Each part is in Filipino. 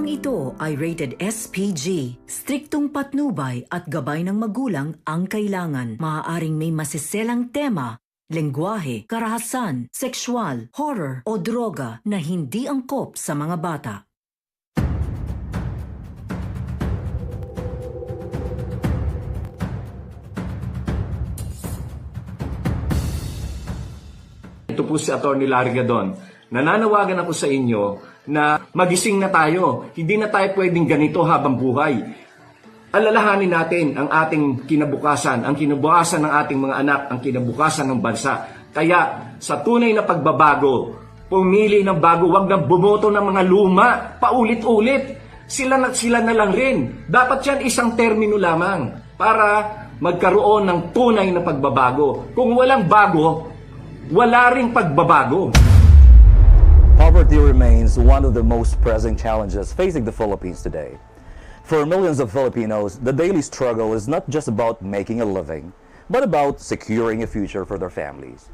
Programang ito ay rated SPG. Striktong patnubay at gabay ng magulang ang kailangan. Maaaring may masiselang tema, lengguwahe, karahasan, sexual, horror o droga na hindi angkop sa mga bata. Ito po si Atty. Larry Gadon. Nananawagan ako sa inyo na magising na tayo. Hindi na tayo pwedeng ganito habang buhay. Alalahanin natin ang ating kinabukasan, ang kinabukasan ng ating mga anak, ang kinabukasan ng bansa. Kaya sa tunay na pagbabago, pumili ng bago, wag na bumoto ng mga luma, paulit-ulit. Sila na lang rin. Dapat yan isang termino lamang para magkaroon ng tunay na pagbabago. Kung walang bago, wala ring pagbabago. Poverty remains one of the most pressing challenges facing the Philippines today. For millions of Filipinos, the daily struggle is not just about making a living, but about securing a future for their families.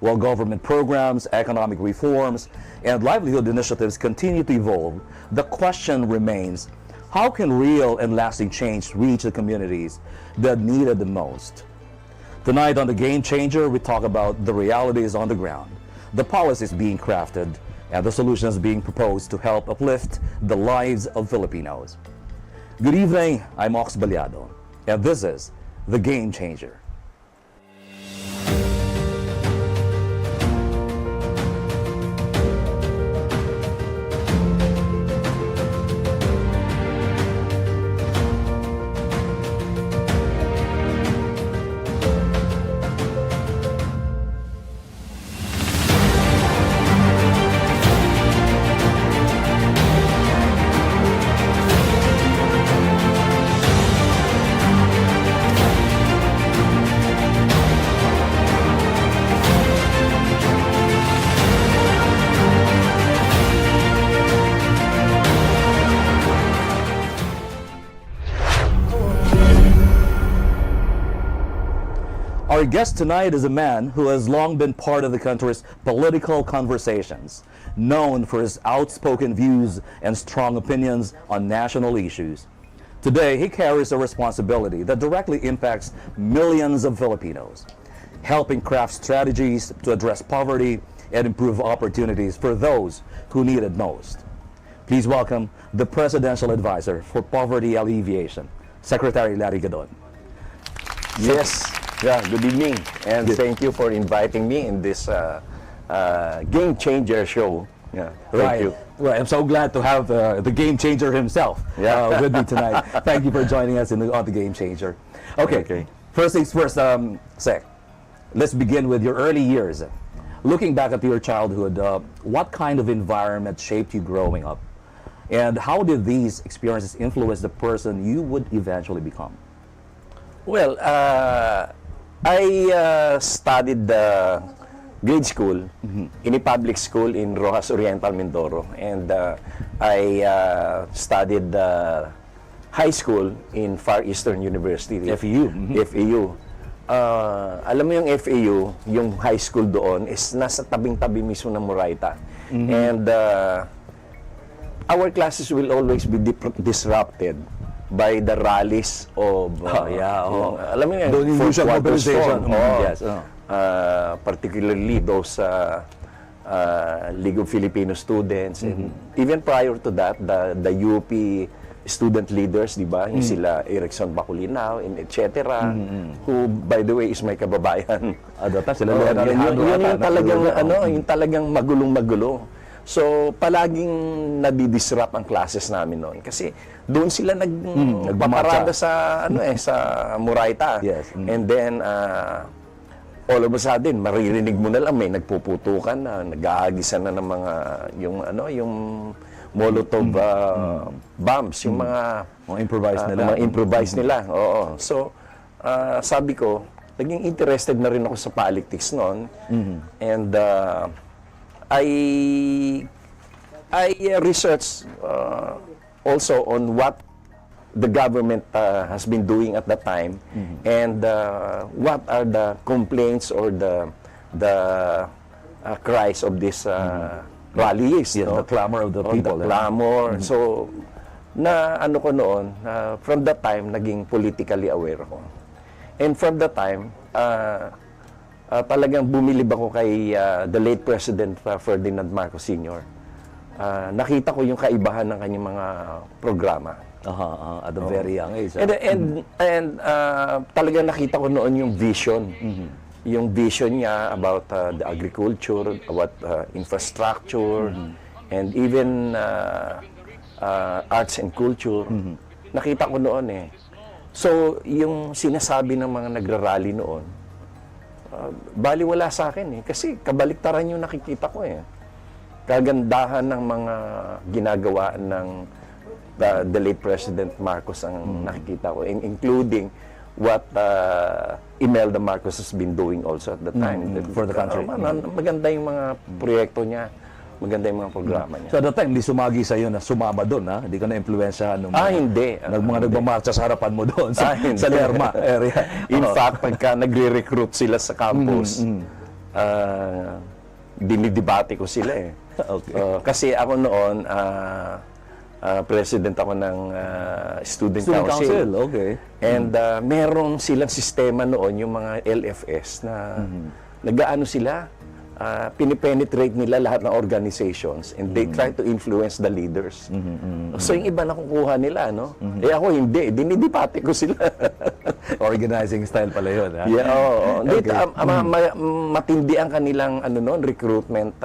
While government programs, economic reforms, and livelihood initiatives continue to evolve, the question remains, how can real and lasting change reach the communities that need it the most? Tonight on The Game Changer, we talk about the realities on the ground, the policies being crafted, and the solutions being proposed to help uplift the lives of Filipinos. Good evening, I'm Ox Ballado, and this is The Game Changer. Our guest tonight is a man who has long been part of the country's political conversations, known for his outspoken views and strong opinions on national issues. Today, he carries a responsibility that directly impacts millions of Filipinos, helping craft strategies to address poverty and improve opportunities for those who need it most. Please welcome the Presidential Advisor for Poverty Alleviation, Secretary Larry Gadon. Yes. Yeah, good evening, and thank you for inviting me in this Game Changer show. Yeah, thank you. Well, I'm so glad to have the Game Changer himself with me tonight. Thank you for joining us on the Game Changer. Okay. First things first, Sec, let's begin with your early years. Looking back at your childhood, what kind of environment shaped you growing up? And how did these experiences influence the person you would eventually become? Well, I studied grade school in a public school in Rojas Oriental, Mindoro, and I studied high school in Far Eastern University. FEU. FEU. Alam mo yung FEU, yung high school doon is nasa tabing-tabi mismo ng Moraita. And our classes will always be disrupted by the rallies of alam mo yan, usual mobilization. Yes. Particularly those League of Filipino Students, and even prior to that, the UP student leaders, di ba? Yung sila Erickson Baculinaw, and etc. Who, by the way, is my kababayan. Yun talagang yung talagang magulong-magulo. So, palaging nadidisrupt ang classes namin noon. Kasi doon sila nagpaparada sa, sa Moraita. Yes. And then, all of a sudden, maririnig mo na lang, may nagpuputukan na, nag-aagisan na ng mga, yung Molotov bombs, yung mga improvised nila. Oo. So, sabi ko, naging interested na rin ako sa politics noon. And, I researched also on what the government has been doing at that time, and what are the complaints or the cries of these rallies. Yeah, no? the clamor of the Oh, people. the clamor. So, na ano ko noon, from that time, naging politically aware ako. And from that time, talagang bumilib ako kay the late President Ferdinand Marcos Sr. Nakita ko yung kaibahan ng kanyang mga programa. At a very young age. And talagang nakita ko noon yung vision. Yung vision niya about the agriculture, about infrastructure, and even arts and culture. Nakita ko noon eh. So, yung sinasabi ng mga nagrarally noon, baliwala sa akin eh. Kasi kabaliktaran yung nakikita ko eh. Kagandahan ng mga ginagawa ng the late President Marcos ang nakikita ko, including what Imelda Marcos has been doing also at the time. For the country. Maganda yung mga proyekto niya. Maganda yung mga programa niya. So at that time, hindi sumagi sa'yo na sumama doon, ha? Hindi ka na-influensyahan ng hindi. mga nagmamarcha sa harapan mo doon sa Lerma area. In fact, pagka nagre-recruit sila sa campus, dinidebate ko sila eh. Okay. Kasi ako noon, president ako ng Student Council. Okay. And meron silang sistema noon, yung mga LFS na nag-aano sila, pinipenetrate nila lahat ng organizations and they try to influence the leaders. So yung iba nakukuha nila, no? Eh ako hindi, dinidipate ko sila. Organizing style pala yun, ha? Yeah, oo. Okay. Matindi ang kanilang ano noon, recruitment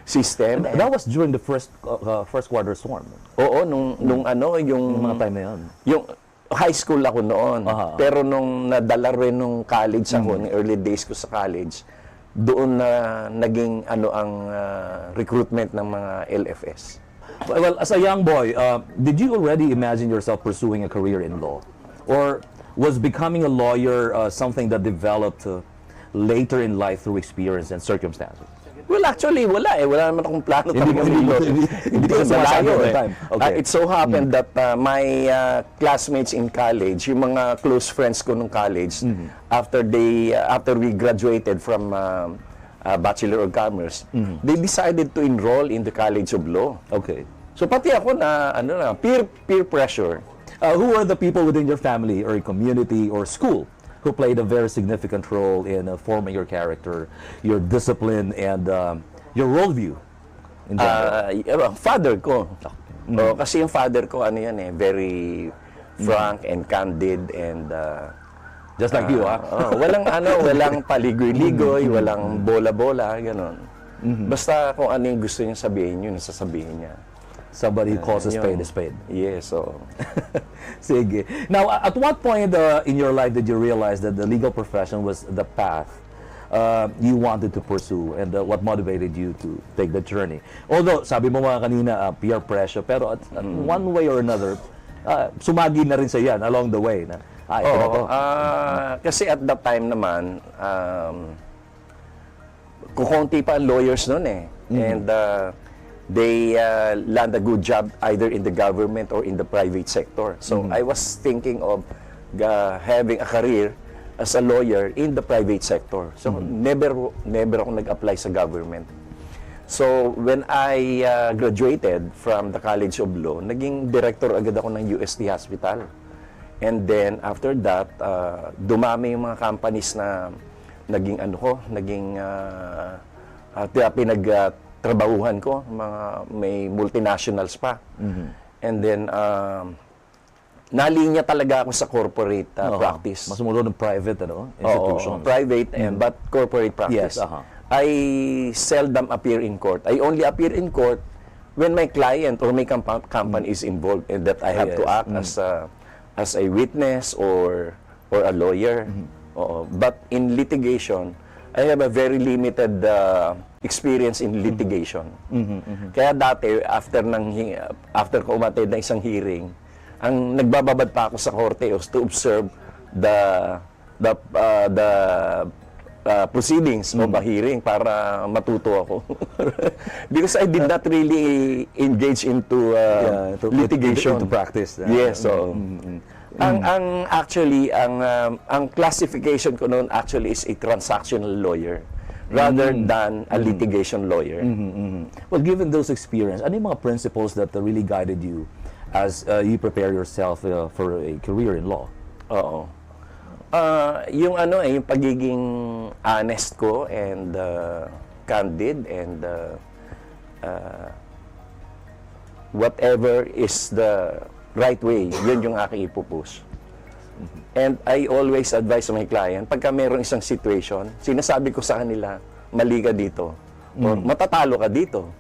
system. That was during the first quarter storm. Oo, nung ano, yung Mga time na yun. yung high school ako noon. Pero nung nadala rin nung college ako, ng early days ko sa college, doon na naging ano ang recruitment ng mga LFS. Well, as a young boy, did you already imagine yourself pursuing a career in law? Or was becoming a lawyer something that developed later in life through experience and circumstances? Well, actually, wala eh. Wala naman akong plano talaga. Hindi ko malayo at the eh. time. Okay. It so happened that my classmates in college, yung mga close friends ko nung college, after we graduated from Bachelor of Commerce, they decided to enroll in the College of Law. Okay. So pati ako na peer pressure. Who were the people within your family or community or school who played a very significant role in forming your character, your discipline, and your worldview? In general? Father ko. Kasi yung father ko, ano yan eh, very frank and candid and just like you, ha? walang paligoy-ligoy, walang bola-bola, gano'n. Basta kung ano yung gusto niya sabihin, yun sasabihin niya. Somebody who calls a spade a spade. Yes, so. Sige. Now, at what point in your life did you realize that the legal profession was the path you wanted to pursue, and what motivated you to take the journey? Although, sabi mo mga kanina, peer pressure, pero at one way or another, sumagi na rin sa yan along the way. Na, ito na to. Kasi at that time naman, kukunti pa ang lawyers noon eh. And they land a good job either in the government or in the private sector. So I was thinking of having a career as a lawyer in the private sector. So never ako nag-apply sa government. So when I graduated from the College of Law, naging director agad ako ng UST Hospital. And then after that, dumami yung mga companies na naging pinagtrabahuhan ko, may multinationals pa. And then, nalinya talaga ako sa corporate practice. Mas mula ng private institution. Private but corporate practice. Yes, I seldom appear in court. I only appear in court when my client or my company is involved and that I have to act as a witness or a lawyer. But in litigation, I have a very limited experience in litigation. Kaya dati, after ko umattend na isang hearing, ang nagbababad pa ako sa korte was to observe the proceedings of a hearing para matuto ako. Because I did not really engage into litigation. To practice. Yes, so... Ang classification ko noon actually is a transactional lawyer. rather than a litigation lawyer. Well, given those experience, ano yung mga principles that really guided you as you prepare yourself for a career in law? Oo. Yung yung pagiging honest ko and candid and whatever is the right way, yun yung aking ipupush. And I always advise my client, pagka mayroong isang situation, sinasabi ko sa kanila, mali ka dito. Or matatalo ka dito.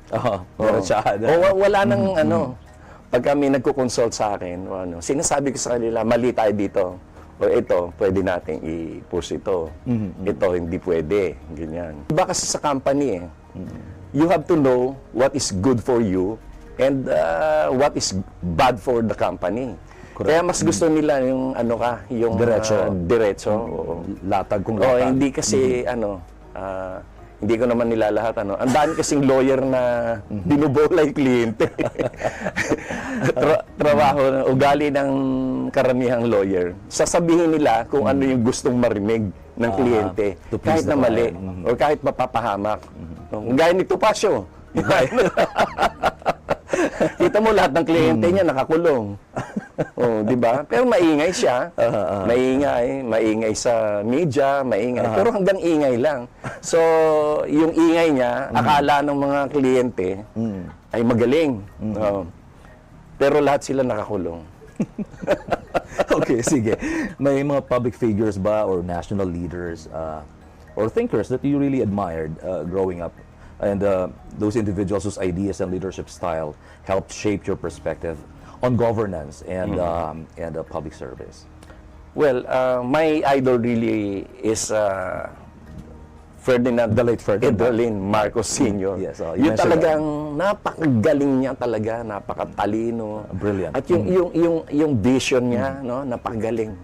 Wala nang pagka may nagko-consult sa akin, sinasabi ko sa kanila, mali tayo dito. O ito, pwede nating i-push ito. Ito, hindi pwede. Ganyan. Iba kasi sa company you have to know what is good for you and what is bad for the company. Correct. Kaya mas gusto nila yung yung diretso. Latag kung latag. Hindi kasi hindi ko naman nilalahat Ang dami kasing lawyer na binubola yung kliyente. Trabaho, ugali ng karamihang lawyer. Sasabihin nila kung ano yung gustong marinig ng kliyente. Kahit na mali o kahit mapapahamak. Gaya ni Topacio. Kita mo lahat ng kliyente niya nakakulong. Di ba? Pero maingay siya. Maingay sa media, maingay. Pero hanggang ingay lang. So, yung ingay niya, akala ng mga kliyente ay magaling. Pero lahat sila nakakulong. Okay, sige. May mga public figures ba or national leaders or thinkers that you really admired growing up? And those individuals whose ideas and leadership style helped shape your perspective on governance and public service? Well, my idol really is Ferdinand, The late Ferdinand Marcos Sr. Yes, Yung talagang napakagaling niya talaga, napakatalino. Brilliant. At yung vision niya, napakagaling.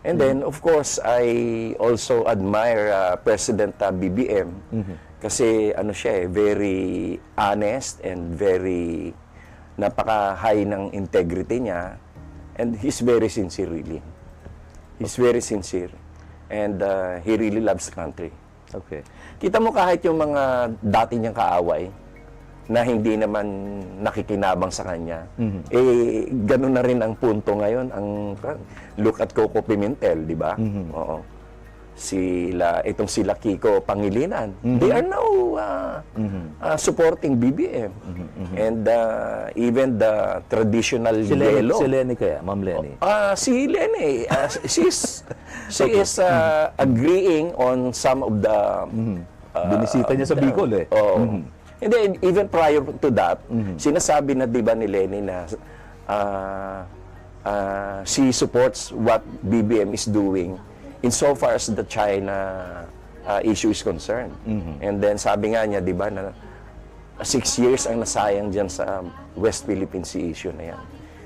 And then, of course, I also admire President BBM. Kasi siya very honest and very napaka-high ng integrity niya. And he's very sincere really. He's very sincere. And he really loves the country. Okay. Kita mo kahit yung mga dati niyang kaaway na hindi naman nakikinabang sa kanya, ganun na rin ang punto ngayon. Look at Coco Pimentel, di ba? Oo. Itong sila Kiko Pangilinan. They are now supporting BBM. And even the traditional yellow. Si Lenny kaya, Ma'am Lenny? Si Lenny, she is agreeing on some of the... Binisita niya sa Bicol And then, even prior to that, sinasabi na diba ni Lenny na she supports what BBM is doing insofar as the China issue is concerned. And then sabi nga niya, di ba, na 6 years ang nasayang dyan sa West Philippine Sea issue na yan.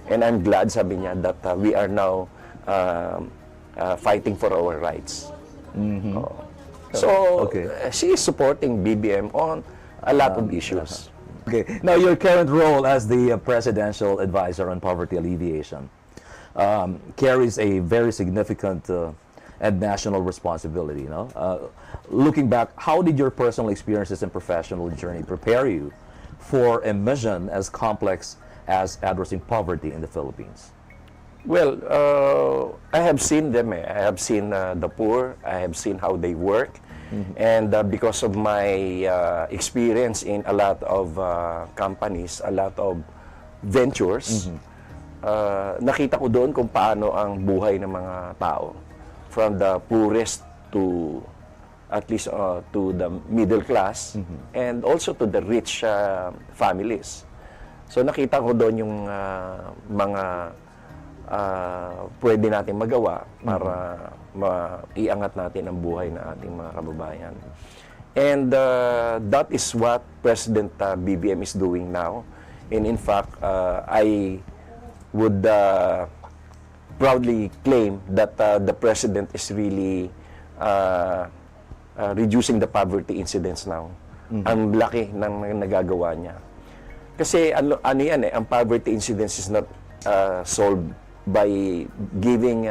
And I'm glad, sabi niya, that we are now fighting for our rights. So, she is supporting BBM on a lot of issues. Okay. Now, your current role as the presidential advisor on poverty alleviation carries a very significant and national responsibility. Looking back, how did your personal experiences and professional journey prepare you for a mission as complex as addressing poverty in the Philippines? Well, I have seen them. I have seen the poor. I have seen how they work. And because of my experience in a lot of companies, a lot of ventures, nakita ko doon kung paano ang buhay ng mga tao. From the poorest to at least to the middle class and also to the rich families. So nakita ko doon yung mga pwede natin magawa para maiangat natin ang buhay ng ating mga kababayan. And that is what President BBM is doing now. And in fact, I would proudly claim that the President is really reducing the poverty incidence now. Ang laki ng nagagawa niya. Kasi ano yan ang poverty incidence is not solved by giving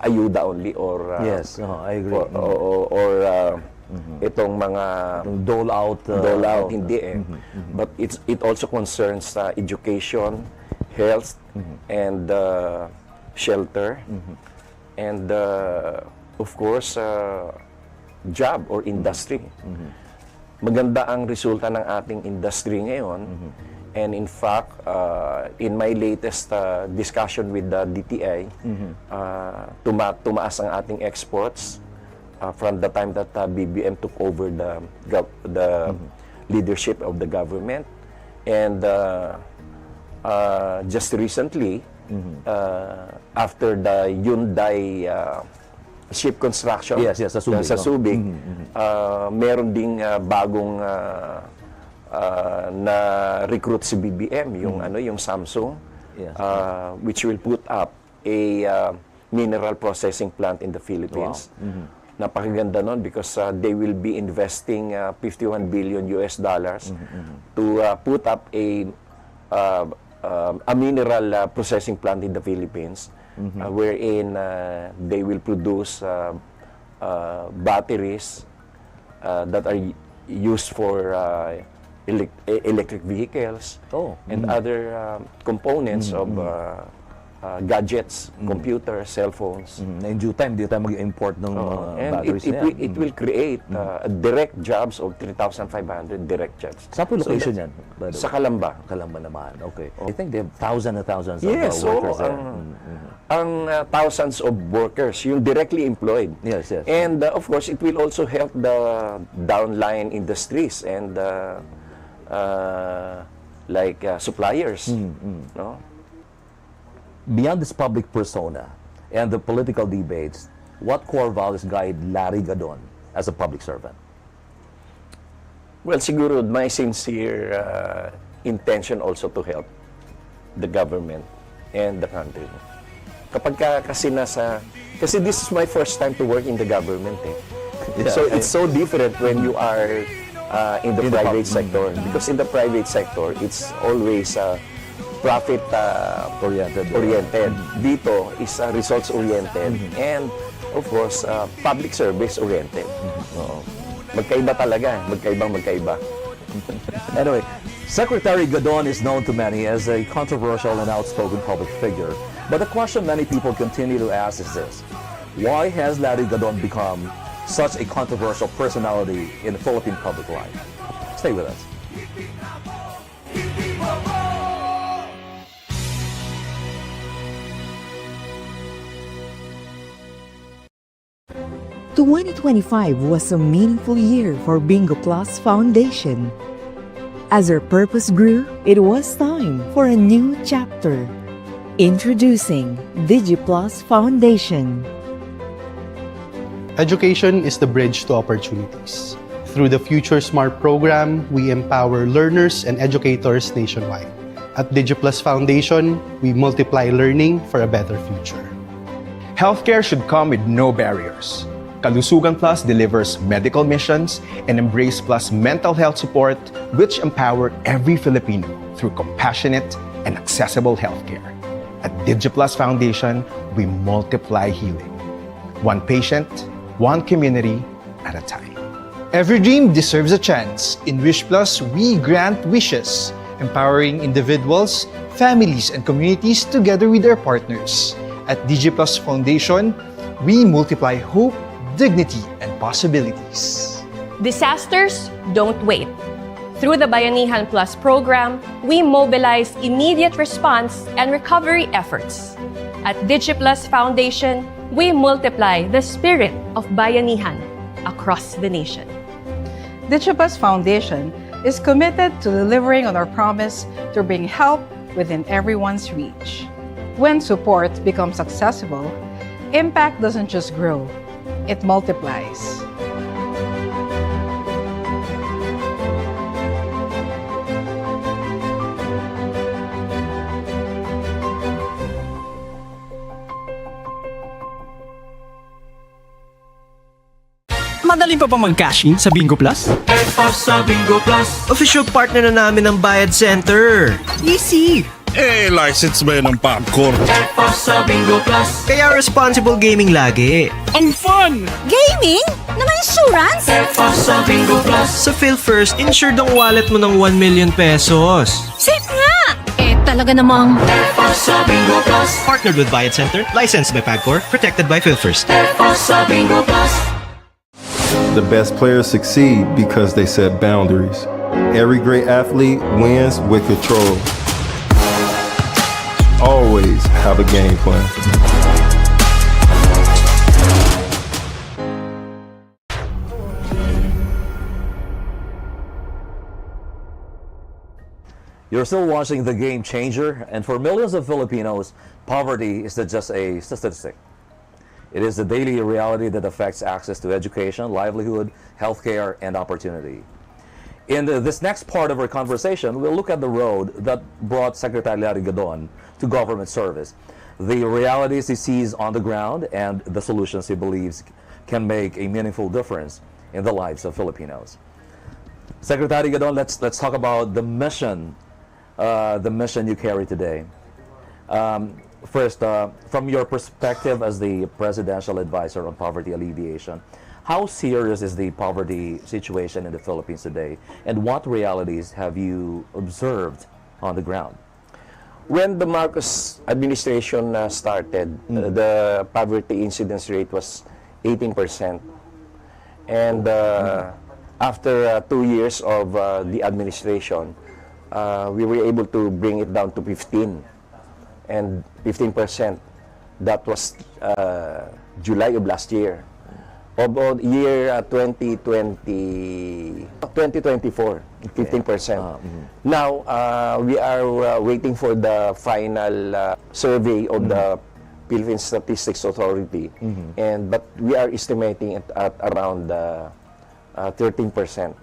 ayuda only or yes, I agree. Or itong mga Dole out. hindi eh. But it also concerns education, health, and shelter, and of course, job or industry. Maganda ang resulta ng ating industry ngayon. And in fact, in my latest discussion with the DTI, tumaas ang ating exports from the time that BBM took over the leadership of the government. And just recently, after the Hyundai ship construction sa Subic, meron ding bagong na recruit si BBM, yung Samsung, which will put up a mineral processing plant in the Philippines. Napakaganda nun because they will be investing 51 billion US dollars to put up a mineral processing plant in the Philippines, wherein they will produce batteries that are used for electric vehicles and other components of gadgets, computers, cell phones. In due time, di tayo mag-import ng And batteries it will create direct jobs of 3,500 direct jobs. Saan po location yan? by the Sa way? Kalamba. Kalamba naman. Okay. I think they have thousands and thousands Yes, of workers there. ang thousands of workers, yung directly employed. Yes. And of course, it will also help the downline industries and like suppliers. No? Beyond this public persona and the political debates, what core values guide Larry Gadon as a public servant? Well, siguro my sincere intention also to help the government and the country. Kasi this is my first time to work in the government eh. So it's so different when you are in the private sector, because in the private sector it's always profit oriented. Dito is results oriented and of course public service oriented. Magkaiba talaga, magkaiba. Anyway, Secretary Gadon is known to many as a controversial and outspoken public figure. But the question many people continue to ask is this: why has Larry Gadon become such a controversial personality in the Philippine public life? Stay with us. 2025 was a meaningful year for Bingo Plus Foundation. As our purpose grew, it was time for a new chapter. Introducing DigiPlus Foundation. Education is the bridge to opportunities. Through the Future Smart program, we empower learners and educators nationwide. At DigiPlus Foundation, we multiply learning for a better future. Healthcare should come with no barriers. Kalusugan Plus delivers medical missions, and Embrace Plus mental health support, which empower every Filipino through compassionate and accessible healthcare. At DigiPlus Foundation, we multiply healing. One patient, one community at a time. Every dream deserves a chance. In Wish Plus, we grant wishes, empowering individuals, families, and communities together with their partners. At DigiPlus Foundation, we multiply hope, dignity, and possibilities. Disasters don't wait. Through the Bayanihan Plus program, we mobilize immediate response and recovery efforts. At DigiPlus Foundation, we multiply the spirit of Bayanihan across the nation. DigiPlus Foundation is committed to delivering on our promise to bring help within everyone's reach. When support becomes accessible, impact doesn't just grow, it multiplies. Madaling pa mag-cash in sa Bingo Plus? Sa Bingo Plus, Official partner na namin ng Bayad Center. Easy! license ba yun ng popcorn? Kaya responsible gaming lagi. Ang fun! Gaming? Na may insurance? Sa PhilFirst, insured ang wallet mo ng 1 million pesos. Safe nga! Talaga namang... Partnered with Bayad Center, licensed by PAGCOR, protected by PhilFirst. The best players succeed because they set boundaries. Every great athlete wins with control. Always have a game plan. You're still watching The Game Changer, and for millions of Filipinos, poverty is not just a statistic. It is the daily reality that affects access to education, livelihood, healthcare, and opportunity. In this next part of our conversation, we'll look at the road that brought Secretary Larry Gadon to government service, the realities he sees on the ground, and the solutions he believes can make a meaningful difference in the lives of Filipinos. Secretary Gadon, let's talk about the mission you carry today. First, from your perspective as the Presidential Advisor on Poverty Alleviation, how serious is the poverty situation in the Philippines today, and what realities have you observed on the ground? When the Marcos administration started, the poverty incidence rate was 18%. And after 2 years of the administration, we were able to bring it down to 15%. And 15%, that was July of last year. About year 2024, 15%. Now, we are waiting for the final survey of the Philippine Statistics Authority, but we are estimating at around 13%.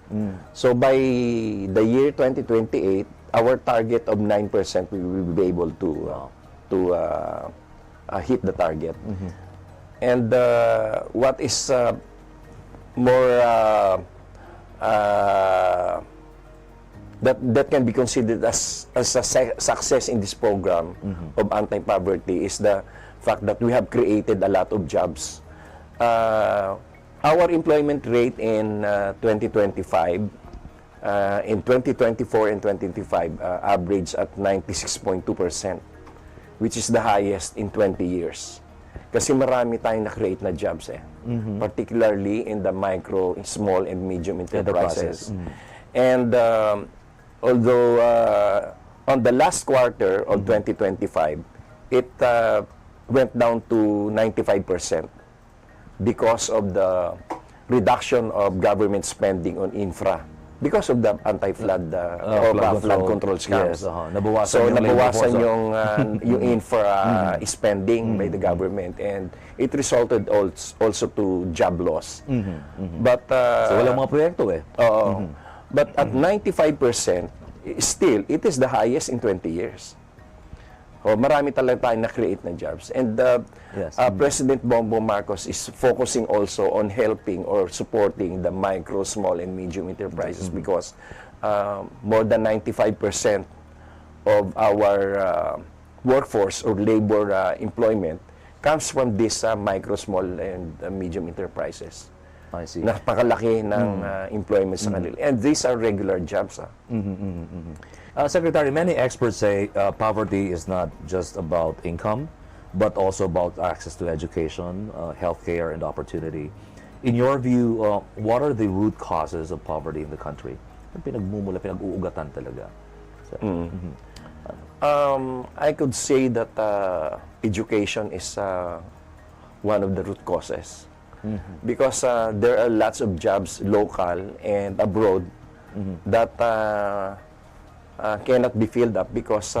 So by the year 2028, our target of 9%, we will be able to hit the target. And what is more that can be considered as a success in this program of anti-poverty is the fact that we have created a lot of jobs. Our employment rate in 2025, in 2024 and 2025, average at 96.2%, which is the highest in 20 years. Kasi marami tayong na-create na jobs particularly in the micro, small, and medium enterprises. And although on the last quarter of 2025, it went down to 95% because of the reduction of government spending on infra. Because of the anti-flood flood control scams. Yes, so nabawasan yung infra spending by the government, and it resulted also to job loss. But so walang mga proyekto but at 95%, still it is the highest in 20 years. Marami talaga tayong na-create na jobs. And President Bongbong Marcos is focusing also on helping or supporting the micro, small, and medium enterprises because more than 95% of our workforce or labor employment comes from these micro, small, and medium enterprises. I see. Napakalaki ng employment sa kanila. And these are regular jobs. Secretary, many experts say poverty is not just about income, but also about access to education, healthcare, and opportunity. In your view, what are the root causes of poverty in the country? Pinag-uugatan talaga. I could say that education is one of the root causes. Because there are lots of jobs local and abroad that cannot be filled up because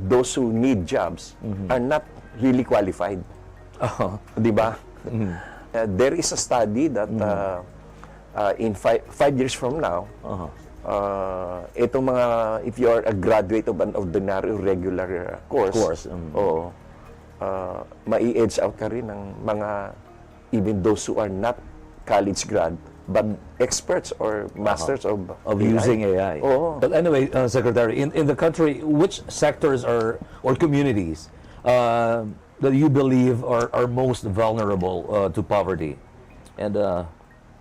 those who need jobs are not really qualified. Diba? There is a study that in 5 years from now, itong mga, if you are a graduate of an ordinary regular course, mai-edge out ka rin ng mga, even those who are not college grad, but experts or masters of using AI. Oo. But anyway, Secretary, in the country, which sectors or communities that you believe are most vulnerable to poverty? And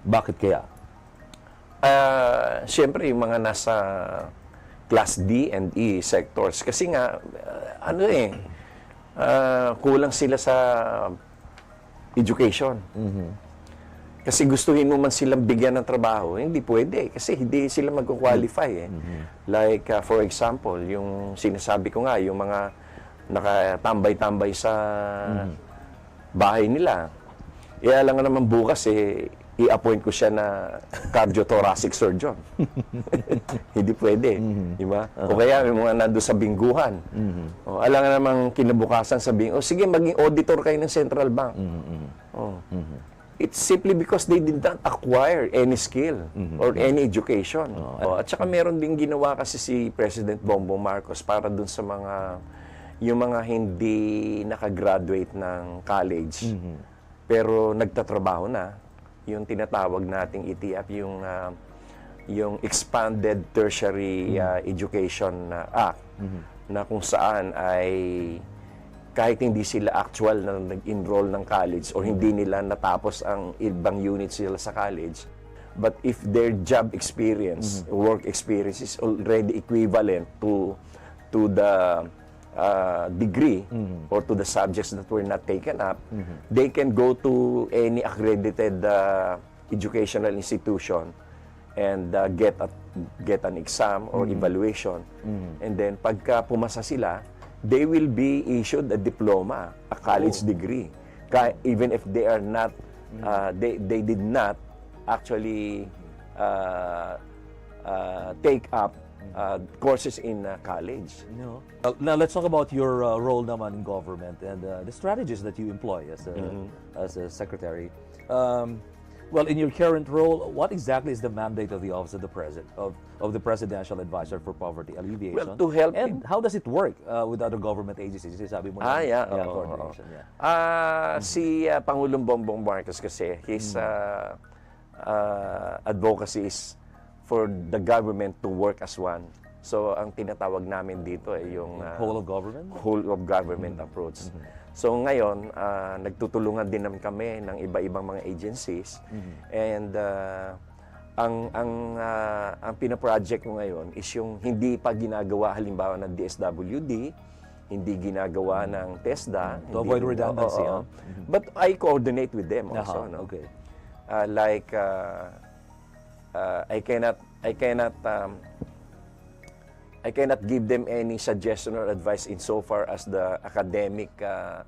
bakit kaya? Siyempre, yung mga nasa Class D and E sectors. Kasi nga, kulang sila sa education. Kasi gustuhin mo man silang bigyan ng trabaho, hindi pwede. Kasi hindi sila mag-qualify. Like, for example, yung sinasabi ko nga, yung mga nakatambay-tambay sa bahay nila. Alam nga naman bukas, i-appoint ko siya na cardiothoracic surgeon. Hindi pwede. Diba? O kaya may mga nando sa bingguhan. Alam nga namang kinabukasan sabihin, sige, maging auditor kayo ng Central Bank. It's simply because they did not acquire any skill or any education. At saka meron din ginawa kasi si President Bongbong Marcos para dun sa yung mga hindi nakagraduate ng college, pero nagtatrabaho na, yung tinatawag nating ETF, yung Expanded Tertiary Education Act, na kung saan ay kahit hindi sila actual na nag-enroll ng college or hindi nila natapos ang ibang units sila sa college, but if their job experience, work experience is already equivalent to the degree or to the subjects that were not taken up, they can go to any accredited educational institution and get an exam or evaluation. And then pagka pumasa sila, they will be issued a diploma, a college degree, even if they are not, they did not actually take up courses in college. Now let's talk about your role naman in government and the strategies that you employ as a secretary. Well, in your current role, what exactly is the mandate of the Office of the President, of the Presidential Advisor for Poverty Alleviation? Well, to help and how does it work with other government agencies? Sabi mo coordination. Si Pangulong Bongbong Marcos kasi, his advocacy is for the government to work as one. So, ang tinatawag namin dito ay yung whole of government? Whole of government approach. So, ngayon, nagtutulungan din naman kami ng iba-ibang mga agencies. And ang pinaproject ko ngayon is yung hindi pa ginagawa halimbawa ng DSWD, hindi ginagawa ng TESDA. To avoid redundancy. But I coordinate with them also. No? Okay. I cannot give them any suggestion or advice insofar as the academic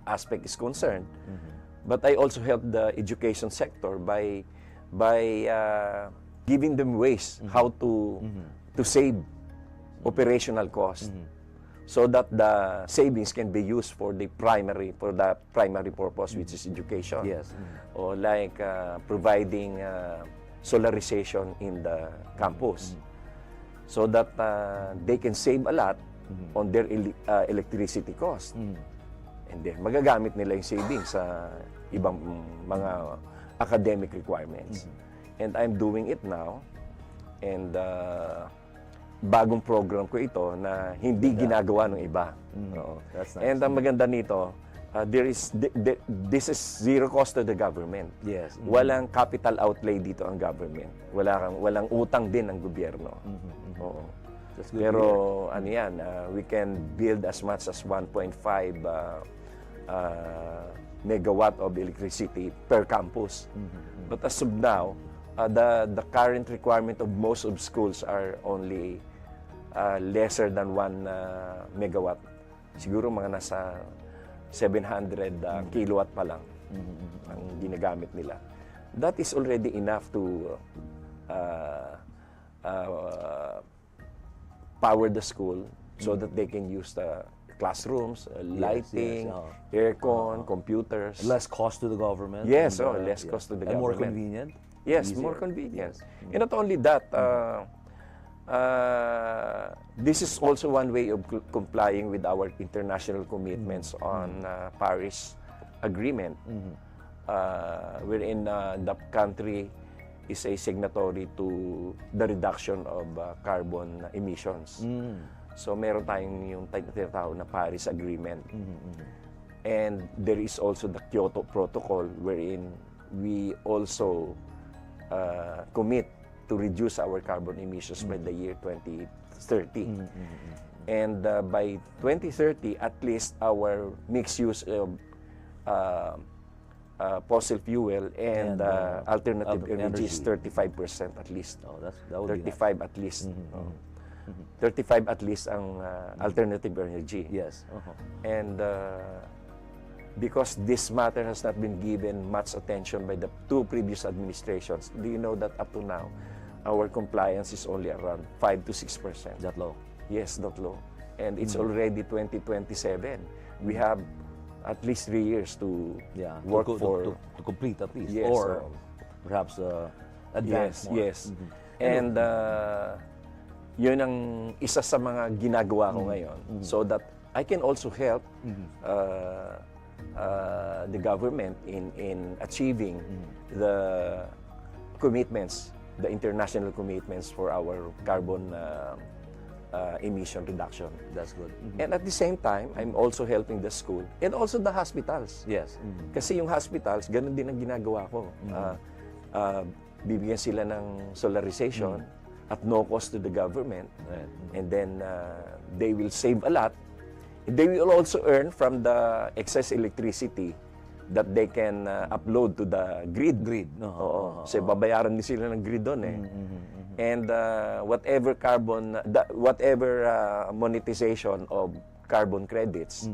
aspect is concerned. But I also help the education sector by giving them ways how to save operational costs, so that the savings can be used for the primary purpose, which is education. Yes. Or like providing solarization in the campus, so that they can save a lot on their electricity cost. And then, magagamit nila yung savings sa ibang mga academic requirements. And I'm doing it now. And bagong program ko ito na hindi ginagawa ng iba. That's nice. And ang maganda nito, this is zero cost to the government. Yes. Walang capital outlay dito ang government. Walang utang din ang gobyerno. Oo. Pero ano yan, we can build as much as 1.5 megawatt of electricity per campus. But as of now, the current requirement of most of schools are only lesser than 1 megawatt. Siguro mga nasa 700 kilowatt pa lang ang ginagamit nila. That is already enough to power the school so that they can use the classrooms, lighting, aircon, computers. Less cost to the government. Yes, less cost to the government. And more convenient. Yes, more convenient. And not only that, this is also one way of complying with our international commitments on Paris Agreement, wherein the country is a signatory to the reduction of carbon emissions. So meron tayong yung tinatawag na Paris Agreement. And there is also the Kyoto Protocol wherein we also commit to reduce our carbon emissions by the year 2030. And by 2030, at least our mixed use of fossil fuel and alternative energy is 35% at least. Oh, that would 35 at least. 35 at least ang alternative energy. Yes. And because this matter has not been given much attention by the two previous administrations, do you know that up to now, our compliance is only around 5 to 6%. That low? Yes, that low. And it's already 2027. We have at least 3 years to work to complete at least. Yes, or perhaps advance more. Yes. And yun ang isa sa mga ginagawa ko ngayon, so that I can also help the government in achieving the commitments, the international commitments for our carbon emission reduction. That's good. And at the same time, I'm also helping the school and also the hospitals. Yes. Kasi yung hospitals, ganun din ang ginagawa ko. Bibigyan sila ng solarization at no cost to the government. And then they will save a lot. They will also earn from the excess electricity that they can upload to the grid. Oo. Kasi babayaran din sila ng grid doon eh. And whatever monetization of carbon credits,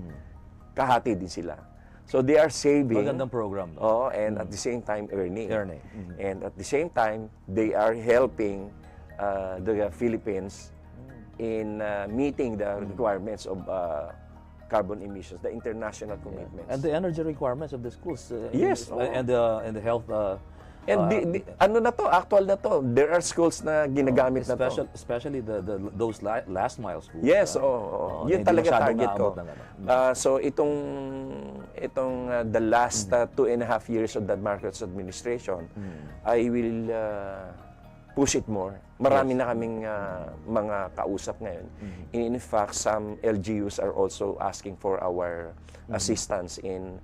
kahati din sila. So they are saving. Magandang program. And at the same time earning. And at the same time, they are helping the Philippines in meeting the requirements of carbon emissions, the international commitments. And the energy requirements of the schools. Yes. And the health. And ano na to, actual na to. There are schools na ginagamit na to. Especially those last mile schools. Yes, yun talaga target ko. So itong the last 2.5 years of the Marcos administration, I will push it more. Marami na kaming mga kausap ngayon. In fact, some LGUs are also asking for our assistance in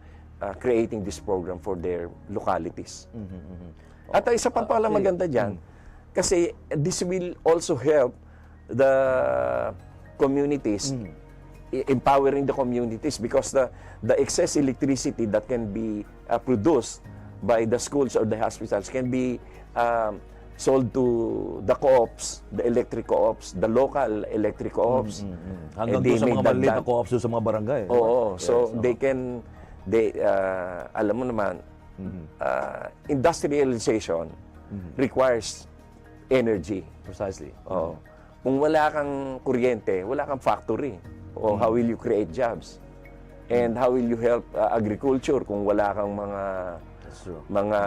creating this program for their localities. At isa pa pala maganda dyan, kasi this will also help the communities, empowering the communities, because the excess electricity that can be produced by the schools or the hospitals can be sold to the co-ops, the electric co-ops, the local electric co-ops. Hanggang doon sa mga maliit na co-ops sa mga barangay. Oo. So alam mo naman, industrialization requires energy. Precisely. Kung wala kang kuryente, wala kang factory. How will you create jobs? And how will you help agriculture kung wala kang mga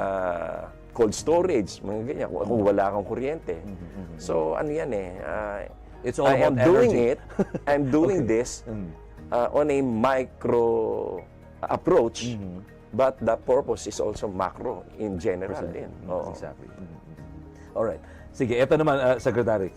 cold storage, mga ganyan, kung wala kang kuryente. So, ano yan it's all about energy. I'm doing this on a micro approach, but the purpose is also macro in general din. Exactly. Alright. Sige, ito naman, Secretary.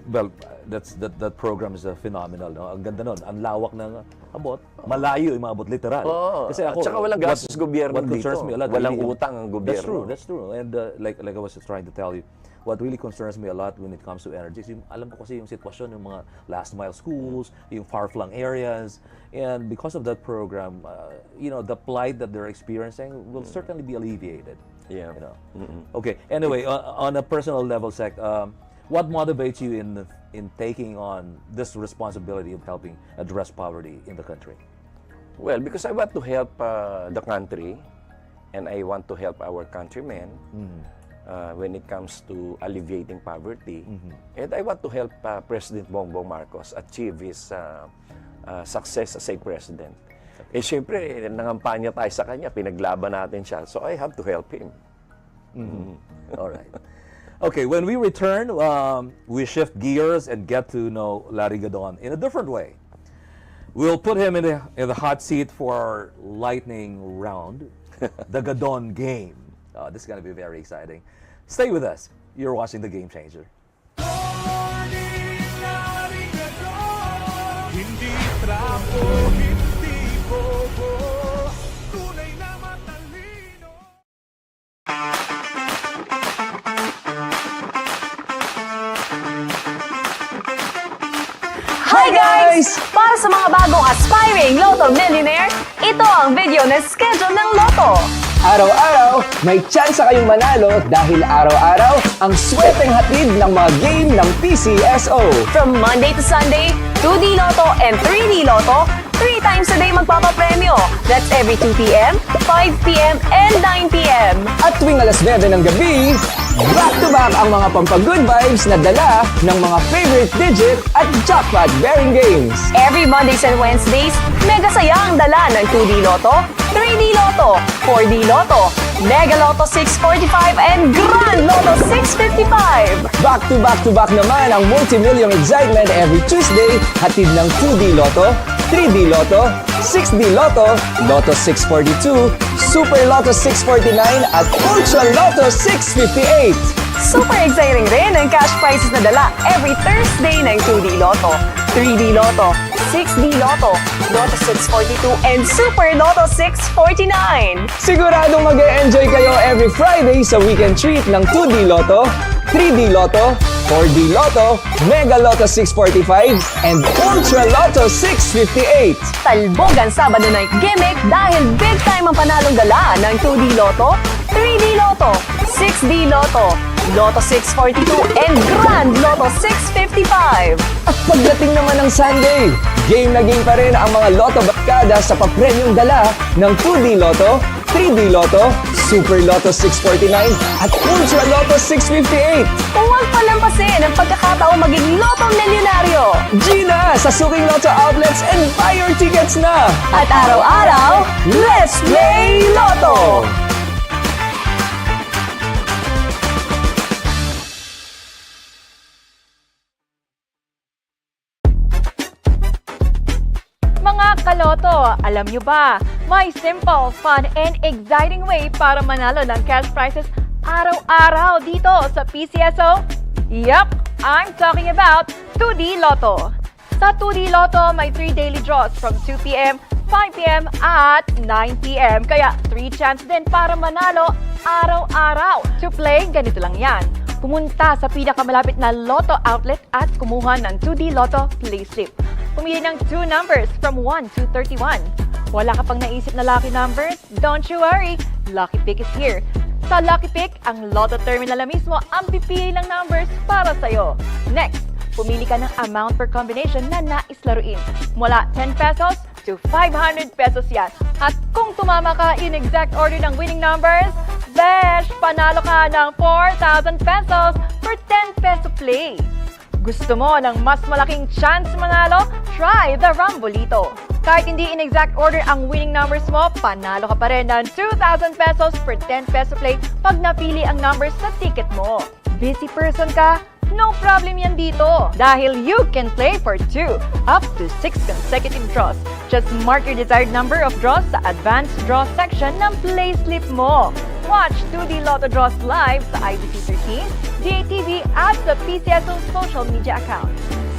Well, that program is phenomenal. No? Ang ganda nun. Ang lawak ng abot. Malayo yung maabot, literal. Kasi ako, at saka walang gastos gobyerno dito. Concerns me a lot, walang utang ang gobyerno. That's true. And like I was trying to tell you, what really concerns me a lot when it comes to energy is alam ko kasi yung sitwasyon ng mga last mile schools, yung far-flung areas, and because of that program, the plight that they're experiencing will certainly be alleviated. Yeah. Okay. Anyway, on a personal level, Sec, what motivates you in taking on this responsibility of helping address poverty in the country? Well, because I want to help the country, and I want to help our countrymen when it comes to alleviating poverty. And I want to help President Bongbong Marcos achieve his success as a president. Siyempre, nangampanya tayo sa kanya, pinaglaban natin siya. So I have to help him. All right. Okay, when we return, we shift gears and get to know Larry Gadon in a different way. We'll put him in the hot seat for our lightning round, the Gadon Game. This is going to be very exciting. Stay with us. You're watching The Game Changer. Hindi trapo, hindi bobo, tunay na matalino. Hi guys! Para sa mga bagong aspiring Lotto Millionaire, ito ang video na schedule ng Lotto. Araw-araw, may tsansa kayong manalo dahil araw-araw ang sweteng hatid ng mga game ng PCSO. From Monday to Sunday, 2D Lotto and 3D Lotto, 3 times a day magpapapremyo. That's every 2 p.m., 5 p.m., and 9 p.m. At tuwing alas 9 ng gabi, back-to-back ang mga pampag-good vibes na dala ng mga favorite digit at jackpot-bearing games. Every Mondays and Wednesdays, mega saya ang dala ng 2D Lotto, 3D Lotto, 4D Lotto, Mega Lotto 645, and Grand Lotto 655. Back-to-back-to-back naman ang multi-million excitement every Tuesday, hatid ng 2D Lotto, 3D Lotto, 6D Lotto, Lotto 642, Super Lotto 649, at Ultra Lotto 658. Super exciting rin ang cash prizes na dala every Thursday ng 2D Lotto, 3D Lotto, 6D Lotto, Lotto 642, and Super Lotto 649. Siguradong mag-e-enjoy kayo every Friday sa weekend treat ng 2D Lotto, 3D Lotto, 4D Lotto, Mega Lotto 645, and Ultra Lotto 658. Talbog ang Sabado night gimmick dahil big time ang panalong dala ng 2D Lotto, 3D Lotto, 6D Lotto, Lotto 642, and Grand Lotto 655. At pagdating naman ng Sunday, game na game pa rin ang mga Lotto Barkada sa papremyong dala ng 2D Lotto, 3D Lotto, Super Lotto 649, at Ultra Lotto 658. Huwag palampasin ang pagkakataong maging Lotto Milyonaryo. Gina, sa suking Lotto outlets and buy your tickets na! At araw-araw, let's play Lotto! Mga kaloto, alam nyo ba, may simple, fun, and exciting way para manalo ng cash prizes araw-araw dito sa PCSO? Yup, I'm talking about 2D Lotto. Sa 2D Lotto, may 3 daily draws from 2 p.m., 5 p.m., at 9 p.m. Kaya 3 chance din para manalo araw-araw. To play, ganito lang yan. Pumunta sa pinakamalapit na Lotto outlet at kumuha ng 2D Lotto play slip. Pumili ng 2 numbers from 1 to 31. Wala ka pang naisip na lucky numbers? Don't you worry! Lucky Pick is here. Sa Lucky Pick, ang Lotto Terminal na mismo ang pipili ng numbers para sa'yo. Next, pumili ka ng amount per combination na nais laruin. Mula 10 pesos to 500 pesos yan. At kung tumama ka in exact order ng winning numbers, besh, panalo ka ng 4,000 pesos for 10 peso play. Gusto mo ng mas malaking chance manalo? Try the Rambolito. Kahit hindi in exact order ang winning numbers mo, panalo ka pa rin ng 2,000 pesos per 10 peso play pag napili ang numbers sa ticket mo. Busy person ka? No problem yan dito. Dahil you can play for 2 up to 6 consecutive draws. Just mark your desired number of draws sa advanced draw section ng play slip mo. Watch 2D Lotto Draws live sa IBC 13, DATV at sa PCSO social media account.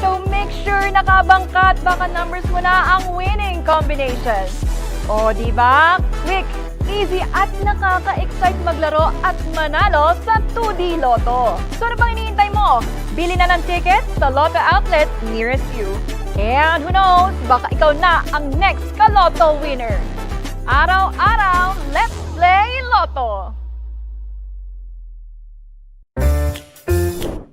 So make sure nakabangka at baka numbers mo na ang winning combination. O diba? Quick, easy at nakaka-excite maglaro at manalo sa 2D Lotto. So ano bang iniintay mo? Bili na ng ticket sa Lotto outlet nearest you. And who knows, baka ikaw na ang next ka-Lotto winner. Araw-araw, let's play Lotto!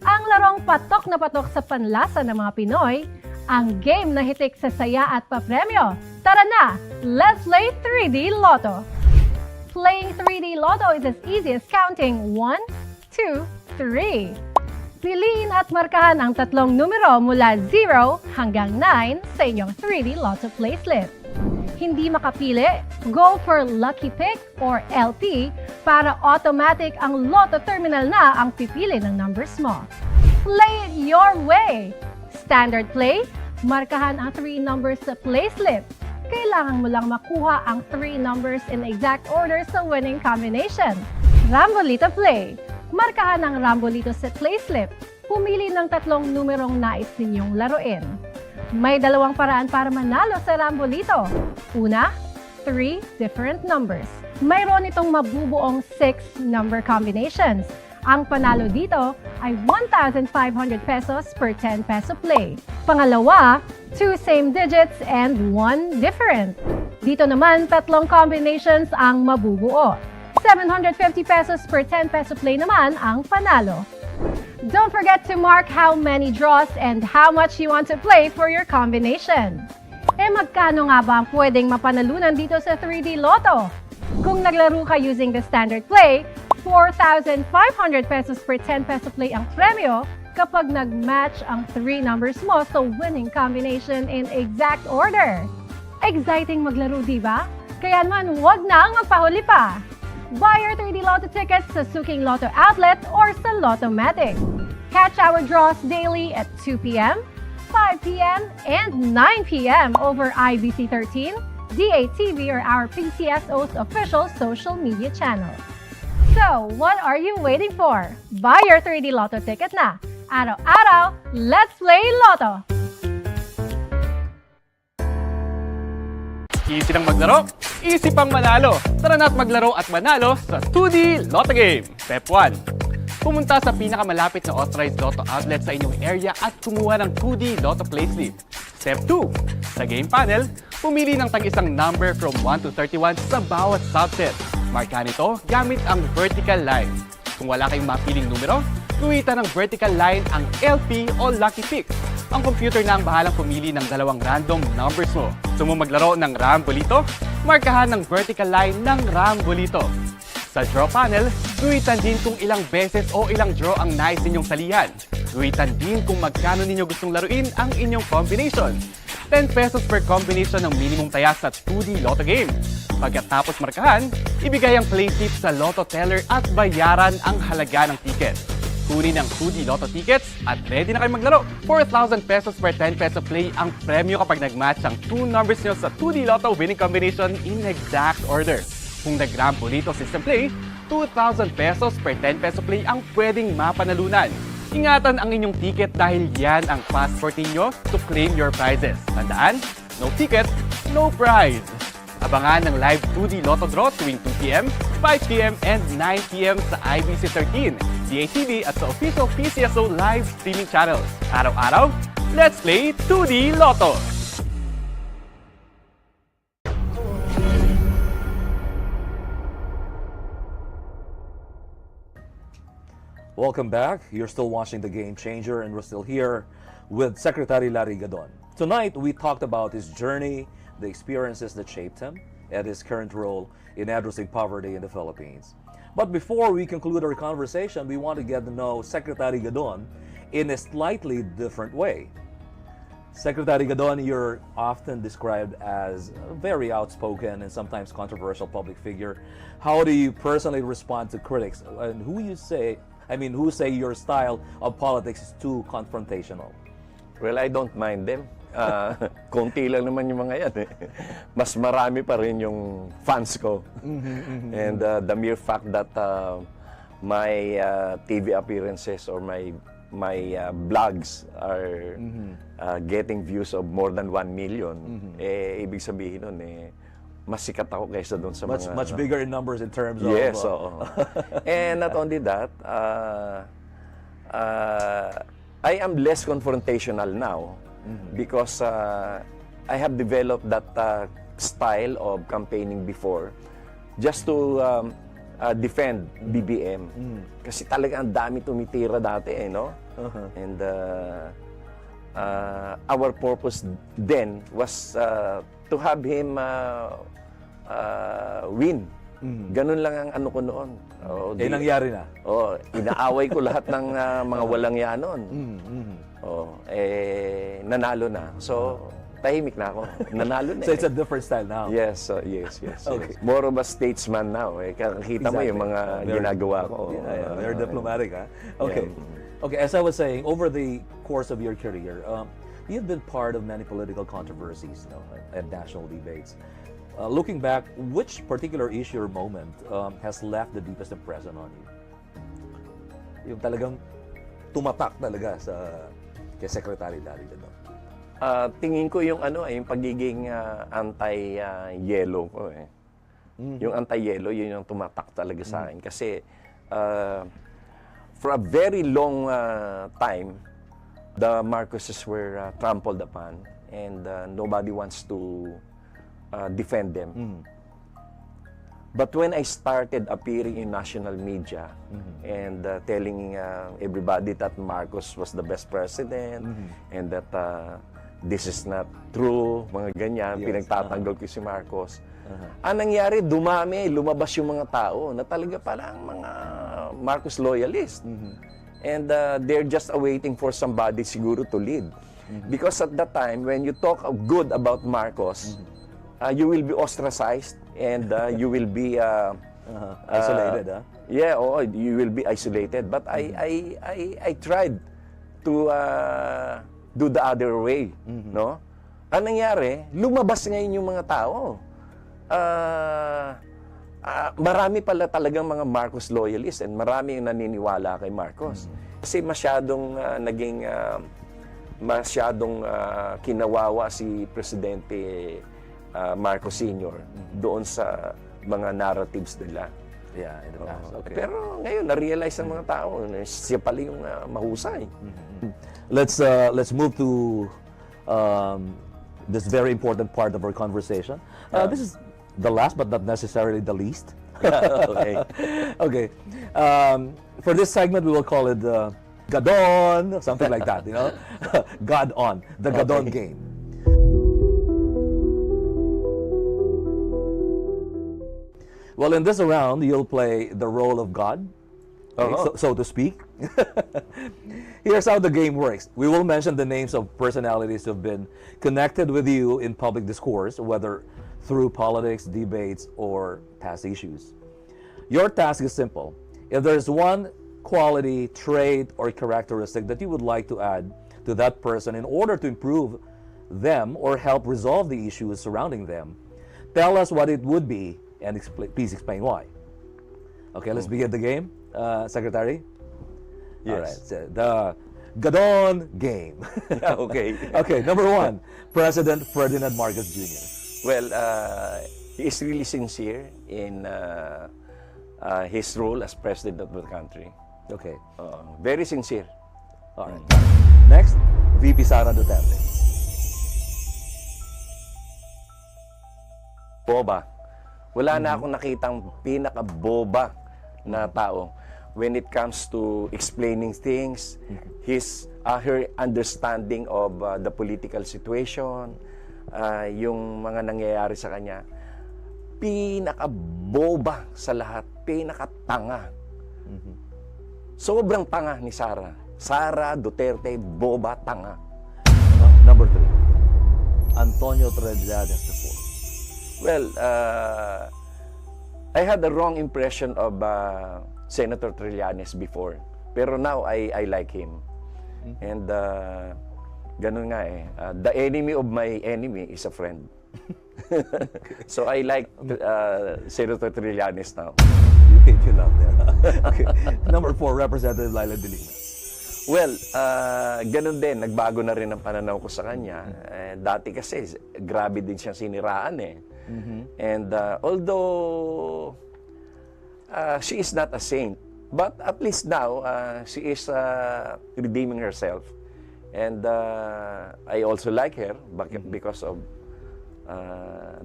Ang larong patok na patok sa panlasa ng mga Pinoy, ang game na hitik sa saya at papremyo. Tara na, let's play 3D Lotto! Playing 3D Lotto is as easy as counting 1, 2, 3. Piliin at markahan ang tatlong numero mula 0 hanggang 9 sa inyong 3D Lotto play slip. Hindi makapili, go for Lucky Pick or LP para automatic ang Lotto Terminal na ang pipili ng numbers mo. Play it your way! Standard play, markahan ang 3 numbers sa play slip. Kailangan mo lang makuha ang 3 numbers in exact order sa winning combination. Rambolito play, Markahan ang Rambolito sa playslip. Pumili ng 3 numerong nais ninyong laruin. May 2 paraan para manalo sa Rambolito. Una, 3 different numbers. Mayroon itong mabubuong 6 number combinations. Ang panalo dito ay 1,500 pesos per 10 peso play. Pangalawa, 2 same digits and 1 different. Dito naman, 3 combinations ang mabubuo. 750 pesos per 10 peso play naman ang panalo. Don't forget to mark how many draws and how much you want to play for your combination. Magkano nga ba ang pwedeng mapanalunan dito sa 3D Lotto? Kung naglaro ka using the standard play, 4,500 pesos per 10 peso play ang premyo kapag nag-match ang 3 numbers mo sa winning combination in exact order. Exciting maglaro, di ba? Kaya naman, huwag na ang magpahuli pa. Buy your 3D Lotto tickets sa Suking Lotto Outlet or sa Lottomatic. Catch our draws daily at 2 p.m., 5 p.m., and 9 p.m. over IBC 13, DATV, or our PCSO's official social media channels. So, what are you waiting for? Buy your 3D Lotto ticket na! Araw-araw, let's play Lotto! Easy lang maglaro, easy pang manalo. Tara na't maglaro at manalo sa 2D Lotto Game. Step 1. Pumunta sa pinakamalapit na authorized Lotto outlet sa inyong area at kumuha ng 2D Lotto Playslip. Step 2. Sa game panel, pumili ng tag-isang number from 1 to 31 sa bawat subset. Markahan ito gamit ang vertical line. Kung wala kayong mapiling numero, guhitan ng vertical line ang LP o Lucky Pick. Ang computer na ang bahalang pumili ng 2 random numbers mo. Gusto mo maglaro ng Rambolito? Markahan ng vertical line ng Rambolito. Sa draw panel, guhitan din kung ilang beses o ilang draw ang nais ninyong salihan. Guhitan din kung magkano ninyo gustong laruin ang inyong combination. 10 pesos per combination ng minimum taya sa 2D Lotto Game. Pagkatapos markahan, ibigay ang playslip sa Lotto Teller at bayaran ang halaga ng ticket. Kunin ang 2D Lotto tickets at ready na kayo maglaro. 4,000 pesos per 10 peso play ang premyo kapag nag-match ang 2 numbers nyo sa 2D Lotto winning combination in exact order. Kung nag-Rambolito system play, 2,000 pesos per 10 peso play ang pwedeng mapanalunan. Ingatan ang inyong ticket dahil yan ang passport ninyo to claim your prizes. Tandaan, no ticket, no prize. Abangan ng live 2D Lotto draw tuwing 2 p.m., 5 p.m., and 9 p.m. sa IBC 13, DATV at sa official PCSO live streaming channels. Araw-araw, let's play 2D Lotto! Welcome back. You're still watching The Game Changer, and we're still here with Secretary Larry Gadon. Tonight, we talked about his journey, the experiences that shaped him, and his current role in addressing poverty in the Philippines. But before we conclude our conversation, we want to get to know Secretary Gadon in a slightly different way. Secretary Gadon, you're often described as a very outspoken and sometimes controversial public figure. How do you personally respond to critics, and who say your style of politics is too confrontational? Well, I don't mind them. Konti lang naman yung mga yan eh. Mas marami pa rin yung fans ko. And the mere fact that my TV appearances or my vlogs are getting views of more than 1 million, ibig sabihin nun mas sikat ako kaysa doon sa mga... Much bigger in numbers in terms of... Yes, and not only that, I am less confrontational now because I have developed that style of campaigning before just to defend BBM. Kasi talaga ang dami tumitira dati no? And our purpose then was to have him win. Ganun lang ang ano ko noon. Nangyari na? Inaaway ko lahat ng mga walang yan noon. Nanalo na. So, tahimik na ako. Nanalo na. So, it's a different style now? Yes, yes. Okay. More of a statesman now. Kakita mo yung mga ginagawa ko. Very diplomatic, huh? Okay. Yeah. Okay, as I was saying, over the course of your career, you've been part of many political controversies and national debates. Looking back, which particular issue or moment has left the deepest impression on you? Yung talagang tumatak talaga kay Secretary Larry Gadon. Tingin ko yung yung pagiging anti-yellow ko eh. Yung anti-yellow, yun yung tumatak talaga sa akin. Kasi for a very long time, the Marcoses were trampled upon and nobody wants to defend them. But when I started appearing in national media and telling everybody that Marcos was the best president and that this is not true, mga ganyan, pinagtatanggol ko si Marcos. Ang nangyari, lumabas yung mga tao na talaga palang mga Marcos loyalist. And they're just awaiting for somebody siguro to lead. Because at that time, when you talk good about Marcos, you will be ostracized and you will be isolated. Yeah, you will be isolated. But I tried to do the other way, no? Ang nangyari, lumabas ngayon yung mga tao. Marami pala talagang mga Marcos loyalists and marami yung naniniwala kay Marcos. Kasi masyadong kinawawa si Presidente Marcos Sr. doon sa mga narratives nila. Yeah, in the past. Okay. Pero ngayon, na-realize ng mga tao, siya pala yung mahusay. Let's move to this very important part of our conversation. This is the last, but not necessarily the least. Okay. Okay. For this segment, we will call it Gadon, something like that. You know, God on the Gadon Game. Well, in this round, you'll play the role of God, okay, so to speak. Here's how the game works. We will mention the names of personalities who have been connected with you in public discourse, whether through politics, debates, or past issues. Your task is simple. If there's one quality, trait, or characteristic that you would like to add to that person in order to improve them or help resolve the issues surrounding them, tell us what it would be and please explain why. Okay, let's begin the game. Secretary? Yes. All right, so the Gadon Game. Okay. Okay, number one, President Ferdinand Marcos Jr. Well, he is really sincere in his role as president of the country. Okay. Very sincere. All right. Next, VP Sara Duterte. Boba. Wala na akong nakitang pinaka-boba na tao when it comes to explaining things, her understanding of the political situation, yung mga nangyayari sa kanya. Pinaka-boba sa lahat, pinaka-tanga. Sobrang tanga ni Sara. Sara Duterte, boba, tanga. Number three, Antonio Trillanes IV. Well, I had a wrong impression of Senator Trillanes before. Pero now, I like him. And ganun nga eh. The enemy of my enemy is a friend. So I like Senator Trillanes now. You hate your love there. Okay. Number four, Representative Laila de Lima. Well, ganun din. Nagbago na rin ang pananaw ko sa kanya. Dati kasi, grabe din siyang siniraan eh. And although she is not a saint, but at least now, she is redeeming herself. And I also like her because of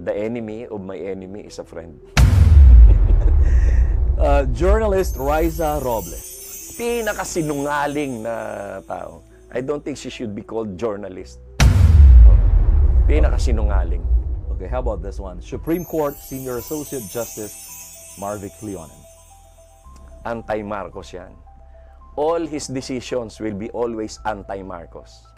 the enemy of my enemy is a friend. Journalist Raisa Robles. Pinakasinungaling na tao. I don't think she should be called journalist. Pinakasinungaling. Okay, how about this one? Supreme Court Senior Associate Justice Marvic Leonen. Anti-Marcos yan. All his decisions will be always anti-Marcos.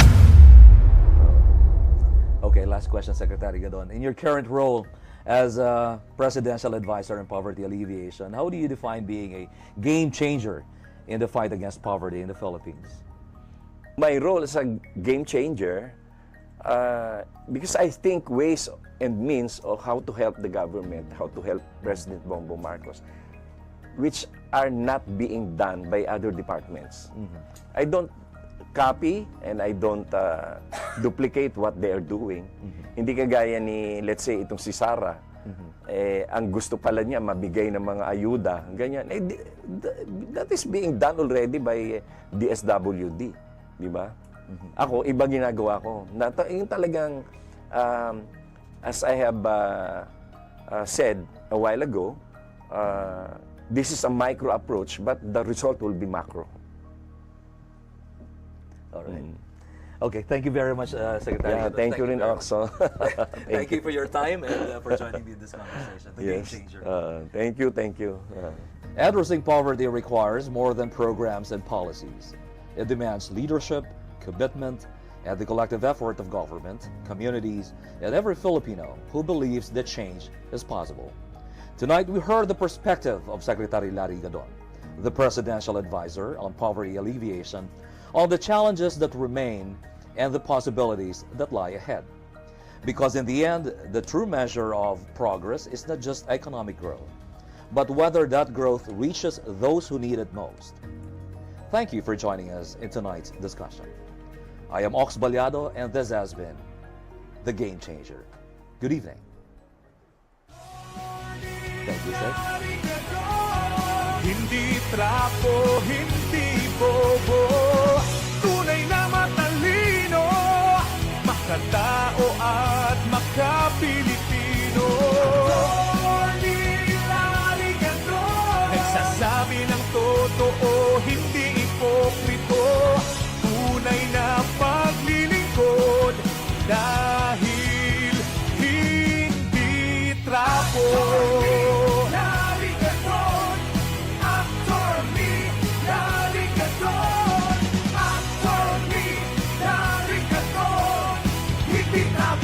Okay, last question, Secretary Gadon. In your current role as a presidential advisor in poverty alleviation, how do you define being a game changer in the fight against poverty in the Philippines? My role as a game changer, because I think ways and means of how to help the government, how to help President Bongbong Marcos. which are not being done by other departments. I don't copy and I don't duplicate what they are doing. Hindi kagaya ni, let's say, itong si Sarah. Ang gusto pala niya mabigay ng mga ayuda, ganyan. That is being done already by DSWD, di ba? Ako, iba ginagawa ko. Yung talagang, as I have said a while ago, this is a micro approach, but the result will be macro. All right. Okay, thank you very much, Secretary. Yeah, thank you rin, very Oxo. Thank you for your time and for joining me in this conversation. The Game Yes. Changer. Thank you, thank you. Addressing poverty requires more than programs and policies. It demands leadership, commitment, and the collective effort of government, communities, and every Filipino who believes that change is possible. Tonight, we heard the perspective of Secretary Larry Gadon, the Presidential Advisor on Poverty Alleviation, on the challenges that remain and the possibilities that lie ahead. Because in the end, the true measure of progress is not just economic growth, but whether that growth reaches those who need it most. Thank you for joining us in tonight's discussion. I am Ox Ballado, and this has been The Game Changer. Good evening. Thank you, sir. Hindi trapo, hindi bobo, tunay na matalino, makatao at makapili.